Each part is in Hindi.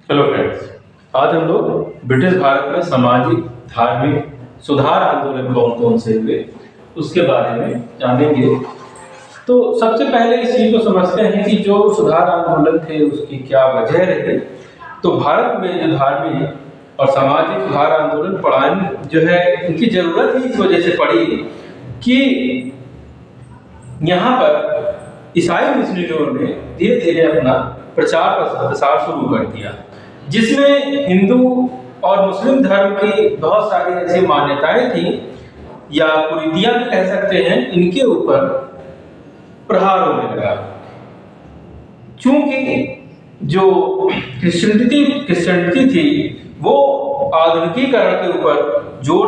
Hello friends. आज हम लोग ब्रिटिश भारत में सामाजिक धार्मिक सुधार आंदोलन कौन कौन से हुए उसके बारे में जानेंगे। तो सबसे पहले इस चीज को समझते हैं कि जो सुधार आंदोलन थे उसकी क्या वजह रही। तो भारत में जो धार्मिक और सामाजिक सुधार आंदोलन पढ़ाने जो है इनकी जरूरत ही इस वजह से पड़ी कि यहाँ पर ईसाई मिशनरियों ने धीरे धीरे अपना प्रचार प्रसार शुरू कर दिया, जिसमें हिंदू और मुस्लिम धर्म की बहुत सारी ऐसी मान्यताएं थी या कुरीतियां भी कह सकते हैं, इनके ऊपर प्रहार होने लगा। चूंकि जो क्रिश्चियनिटी थी वो आधुनिकीकरण के ऊपर जोर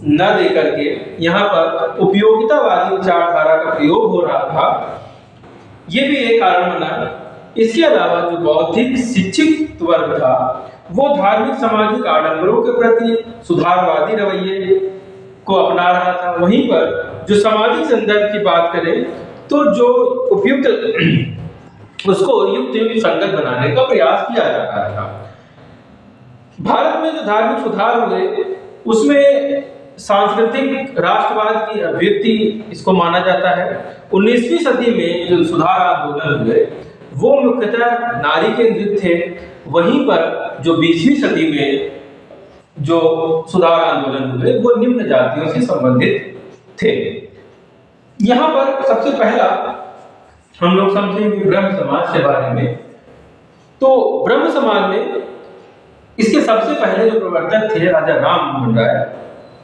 न दे करके यहाँ पर उपयोगितावादी विचारधारा का प्रयोग हो रहा था, ये भी एक कारण बना। इसके अलावा जो बौद्धिक शिक्षित वर्ग था वो धार्मिक सामाजिक आडंबरों के प्रति सुधारवादी रवैये को अपना रहा था। वहीं पर जो सामाजिक संदर्भ की बात करें तो जो उपयुक्त उसको युक्त संगत बनाने का प्रयास किया जा रहा था। भारत में जो धार्मिक सुधार हुए उसमें सांस्कृतिक राष्ट्रवाद की अभिव्यक्ति इसको माना जाता है। 19वीं सदी में जो सुधार आंदोलन हुए वो मुख्यतः नारी केंद्रित थे। वहीं पर जो 20वीं सदी में जो सुधार आंदोलन हुए वो निम्न जातियों से संबंधित थे। यहाँ पर सबसे पहला हम लोग समझेंगे ब्रह्म समाज के बारे में। तो ब्रह्म समाज में इसके सबसे पहले जो प्रवर्तक थे राजा राम मोहन राय,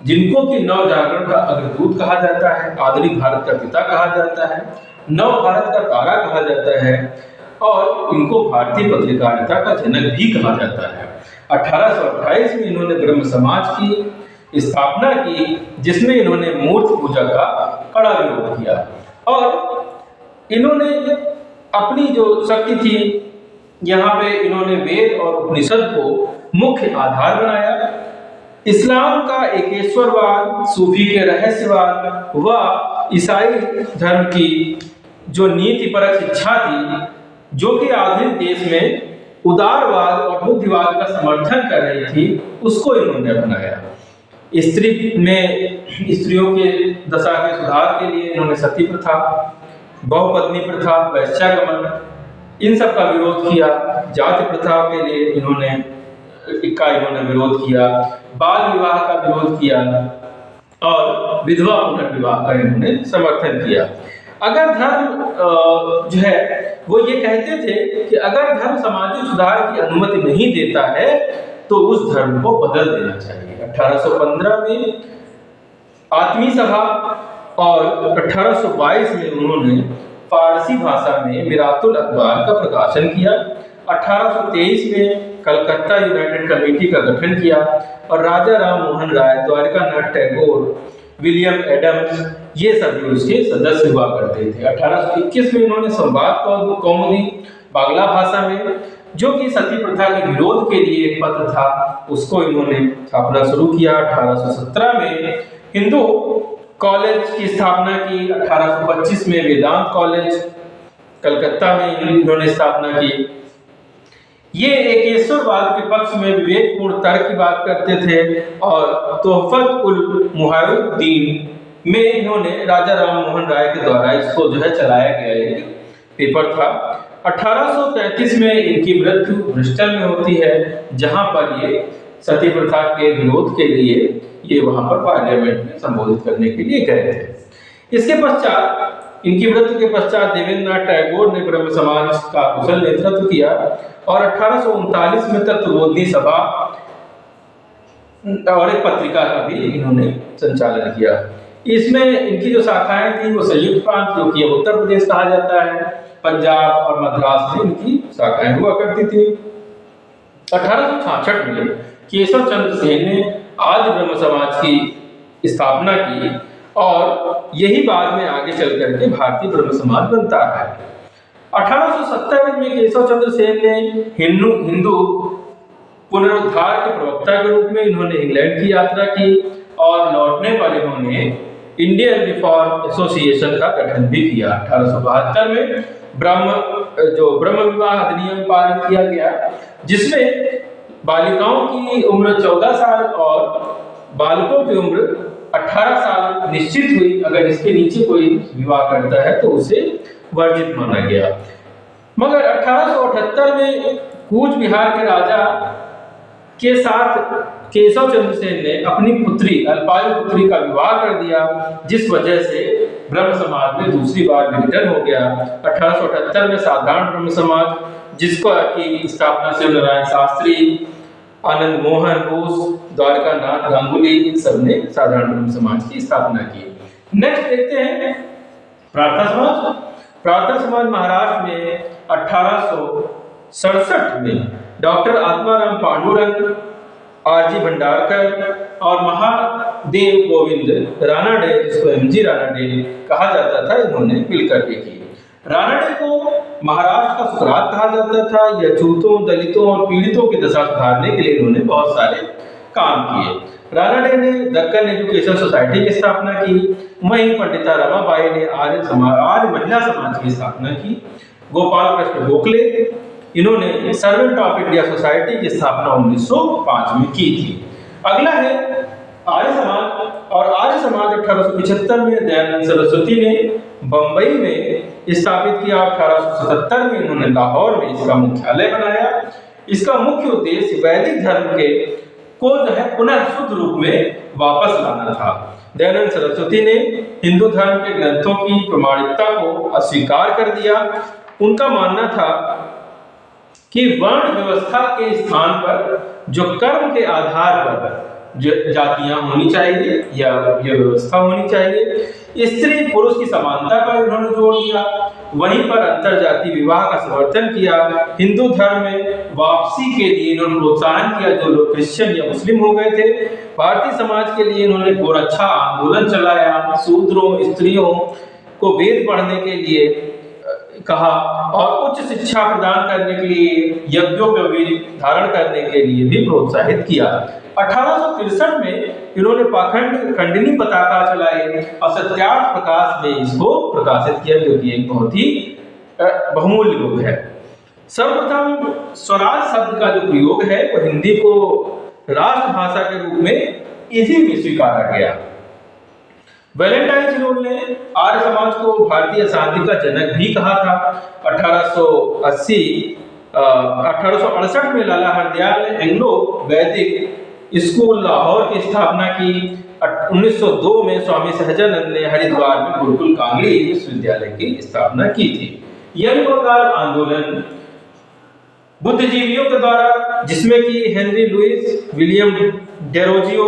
जिनको कि नव जागरण का अग्रदूत कहा जाता है, आधुनिक भारत का पिता कहा जाता है, नव भारत का तारा कहा जाता है और इनको भारतीय पत्रकारिता का जनक भी कहा जाता है। 1828 में इन्होंने ब्रह्म समाज की स्थापना की, जिसमें इन्होंने मूर्ति पूजा का कड़ा विरोध किया और इन्होंने अपनी जो शक्ति थी यहाँ पे इन्होंने वेद और उपनिषद को मुख्य आधार बनाया। इस्लाम का एकेश्वरवाद, सूफी के रहस्यवाद व ईसाई धर्म की जो नीतिपरक शिक्षा थी, जो कि आधुनिक देश में उदारवाद और बुद्धिवाद का समर्थन कर रही थी, उसको इन्होंने अपनाया। स्त्रियों के दशा के सुधार के लिए इन्होंने सती प्रथा, बहुपत्नी प्रथा, वैश्यागमन इन सब का विरोध किया। जाति प्रथा के लिए इन्होंने विरोध किया, बाल विवाह का विरोध किया और विधवा पुनर्विवाह का इन्होंने समर्थन किया। अगर धर्म जो है वो ये कहते थे कि अगर धर्म सामाजिक सुधार की अनुमति नहीं देता है तो उस धर्म को बदल देना चाहिए। 1815 में आत्मी सभा और 1822 में उन्होंने फारसी भाषा में मिरातुल अखबार का प्रकाशन किया। 1823 में कलकत्ता यूनाइटेड कमेटी का गठन किया और राजा राम मोहन राय, द्वारिकानाथ टैगोर, विलियम एडम्स ये सभी उसके सदस्य हुआ करते थे। 1821 में इन्होंने संवाद कौमुदी बांग्ला भाषा में, जो कि सती प्रथा के विरोध के लिए एक पत्र था, उसको इन्होंने छापना शुरू किया। 1817 में हिंदू कॉलेज की स्थापना की। 1825 में वेदांत कॉलेज कलकत्ता में इन्होंने स्थापना की। ये एकेश्वरवाद के पक्ष में विवेकपूर्ण तर्क की बात करते थे और तोहफत उल मुहाउद्दीन में इन्होंने राजा राम मोहन राय के द्वारा इसको जो है चलाया गया एक पेपर था। 1833 में इनकी मृत्यु ब्रिस्टल में होती है, जहां पर ये सती प्रथा के विरोध के लिए ये वहां पर पार्लियामेंट में संबोधित करने के लिए गए थे। इसके पश्चात इनकी मृत्यु के पश्चात देवेंद्रनाथ टैगोर ने ब्रह्म समाज का कुशल नेतृत्व किया और 1839 में तत्वबोधिनी सभा और एक पत्रिका का भी इन्होंने संचालन किया। इसमें इनकी जो शाखाएं थी वो संयुक्त प्रांत, जो कि उत्तर प्रदेश कहा जाता है, पंजाब और मद्रास में इनकी शाखाएं हुआ करती थी। 1866 में केशव चंद्र सेन ने आदि ब्रह्म समाज की स्थापना की और यही बाद में आगे चल करके भारतीय ब्रह्म समाज बनता है। 1870 में केशव चंद्र सेन ने हिंदू पुनरुद्धार के प्रवक्ता के रूप में इन्होंने इंग्लैंड की यात्रा की और लौटने पर इन्होंने इंडियन रिफॉर्म एसोसिएशन का गठन भी किया। 1872 में ब्रह्म विवाह अधिनियम पारित किया गया, जिसमें बालिकाओं की उम्र 14 साल और बालकों की उम्र 18 साल निश्चित हुई। अगर इसके नीचे कोई विवाह करता है तो उसे वर्जित माना गया। मगर 1878 में कूच बिहार के राजा के साथ केशव चंद्र सेन ने अपनी पुत्री अल्पायु पुत्री का विवाह कर दिया, जिस वजह से ब्रह्म समाज में दूसरी बार विघटन हो गया। 1878 में साधारण ब्रह्म समाज, जिसको की स्थापना शिवनारायण शास्त्री, आनंद मोहन बोस, द्वारका नाथ गांगुली, इन सब ने साधारण ब्रह्म समाज की स्थापना की। नेक्स्ट देखते हैं प्रार्थना समाज। प्रार्थना समाज महाराष्ट्र में 1867 में डॉक्टर आत्माराम पांडुरंग, आरजी भंडारकर और महादेव गोविंद रानाडे, जिसको एमजी रानाडे कहा जाता था, इन्होंने मिलकर के की। रानाडे को महाराष्ट्र का सुकरात कहा जाता था। यह छूतों, दलितों और पीड़ितों की दशा सुधारने के लिए इन्होंने बहुत सारे काम किए। रानाडे ने दक्कन एजुकेशन सोसाइटी की स्थापना की। वहीं पंडिता रमाबाई ने आर्य महिला समाज की स्थापना की। गोपाल कृष्ण गोखले, इन्होंने सर्वेंट ऑफ इंडिया सोसाइटी की स्थापना 1905 में की थी। अगला है आर्य समाज, और आर्य समाज 1875 में दयानंद सरस्वती ने बंबई में स्थापित किया। 1877 में इन्होंने लाहौर में इसका मुख्यालय बनाया। इसका मुख्य उद्देश्य वैदिक धर्म को जो है पुनः शुद्ध रूप में वापस लाना था। दयानंद सरस्वती ने हिंदू धर्म के ग्रंथों की प्रमाणिकता को अस्वीकार कर दिया। उनका मानना था कि वर्ण व्यवस्था के स्थान पर जो कर्म के आधार पर जातियां होनी चाहिए या ये व्यवस्था होनी चाहिए, स्त्री पुरुष की समानता पर उन्होंने जोर दिया। वहीं पर अंतर जाति विवाह का समर्थन किया। हिंदू धर्म में वापसी के लिए इन्होंने प्रोत्साहन किया जो लोग क्रिश्चियन या मुस्लिम हो गए थे। भारतीय समाज के लिए इन्होंने गोरक्षा आंदोलन चलाया। शूद्रों, स्त्रियों को वेद पढ़ने के लिए कहा और उच्च शिक्षा प्रदान करने के लिए, यज्ञोपवीत धारण करने के लिए भी प्रोत्साहित किया। 1863 में इन्होंने पाखंड खंडनी पताका चलाई और सत्यार्थ प्रकाश में इसको प्रकाशित किया, जो कि एक बहुत ही बहुमूल्य बुक है। सर्वप्रथम स्वराज शब्द का जो प्रयोग है वो हिंदी को राष्ट्रभाषा के रूप में इसी में स्वीकारा गया। वैलेंटाइन लोग ने आर्य समाज को भारतीय शांति का जनक भी कहा था। 1868 में लाला हरदयाल ने एंग्लो वैदिक स्कूल लाहौर की स्थापना की। 1902 में स्वामी सहजानंद ने हरिद्वार में गुरुकुल कांगड़ी विश्वविद्यालय की स्थापना की थी। यंग बंगाल आंदोलन बुद्धिजीवियों के द्वारा, जिसमें कि हेनरी लुइस, विलियम डेरोजियो,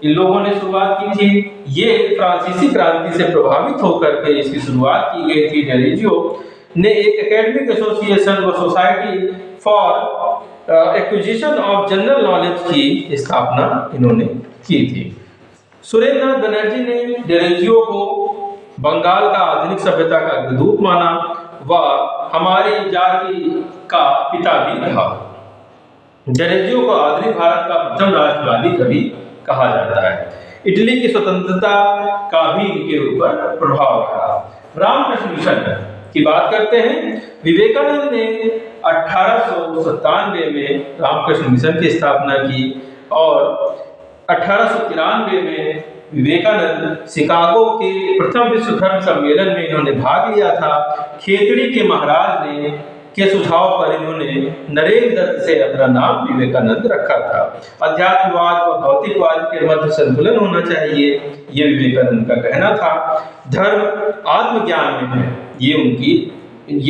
इन लोगों ने शुरुआत की थी। ये फ्रांसीसी क्रांति से प्रभावित होकर के इसकी शुरुआत की गई थी। डेरोजियो ने एक एकेडमिक एसोसिएशन व society for acquisition of general knowledge की स्थापना इन्होंने की थी। सुरेंद्र नाथ बनर्जी ने डेरोजियो को बंगाल का आधुनिक सभ्यता का अग्रदूत माना व हमारी जाति का पिता भी कहा। डेरोजियो को आधुनिक भारत का प्रथम राष्ट्रवादी कवि कहा जाता है। इटली की स्वतंत्रता का भी इनके ऊपर प्रभाव रहा। रामकृष्ण मिशन की बात करते हैं। विवेकानंद ने 1897 में रामकृष्ण मिशन की स्थापना की और 1893 में विवेकानंद शिकागो के प्रथम विश्व धर्म सम्मेलन में इन्होंने भाग लिया था। खेतड़ी के महाराज ने के सुझाव पर इन्होंने नरेंद्र दत्त से अपना नाम विवेकानंद रखा था। अध्यात्मवाद व भौतिकवाद के मध्य संतुलन होना चाहिए, ये विवेकानंद का कहना था। धर्म आत्मज्ञान में है, ये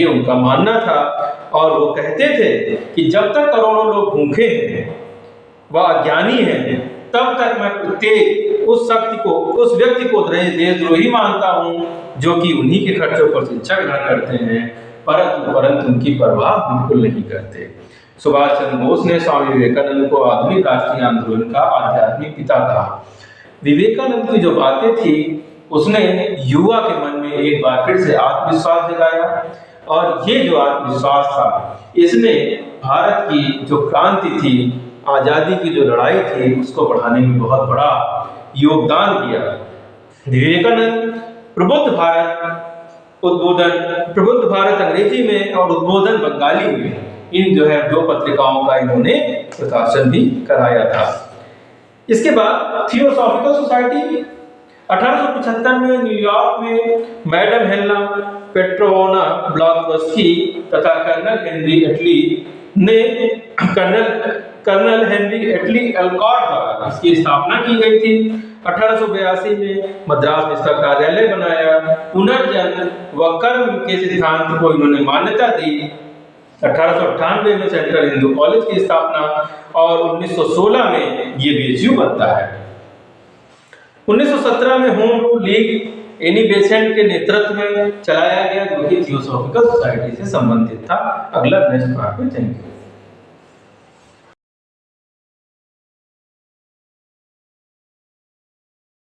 उनका मानना था। और वो कहते थे कि जब तक करोड़ों लोग भूखे हैं व अज्ञानी हैं, तब तक मैं प्रत्येक उस व्यक्ति को देशद्रोही मानता हूँ जो कि उन्हीं के खर्चों पर शिक्षा ग्रहण करते हैं, परंतु उनकी परवाह बिल्कुल नहीं करते। सुभाष चंद्र बोस ने स्वामी विवेकानंद को आधुनिक राष्ट्रीय आंदोलन का आध्यात्मिक पिता कहा। विवेकानंद की जो बातें थी उसने युवा के मन में एक बार फिर से आत्मविश्वास जगाया, और ये जो आत्मविश्वास था इसने भारत की जो क्रांति थी, आजादी की जो लड़ाई थी, उसको बढ़ाने में बहुत बड़ा योगदान दिया। विवेकानंद प्रबुद्ध भारत उद्बोधन, प्रबुद्ध भारत अंग्रेजी में और उद्बोधन बंगाली में, इन जो है 2 पत्रिकाओं का इन्होंने प्रकाशन भी कराया था। इसके बाद थियोसॉफिकल सोसाइटी 1875 में न्यूयॉर्क में मैडम हेलेना पेट्रोना ब्लॉकस्की तथा कर्नल हेनरी एटली ने कर्नल हेनरी एटली एल्कॉट द्वारा इसकी स्थापना की गई थी। 1882 में मद्रास में इसका कार्यालय बनाया। पुनर्जन्म व कर्म के सिद्धांत को इन्होंने मान्यता दी। 1898 में सेंट्रल हिंदू कॉलेज की स्थापना और 1916 में ये बीएचयू बनता है। 1917 में home rule league Annie Besant के नेतृत्व में चलाया गया, जो कि थियोसॉफिकल सोसाइटी से संबंधित था। अगला नेक्स्ट पार्ट में, थैंक यू।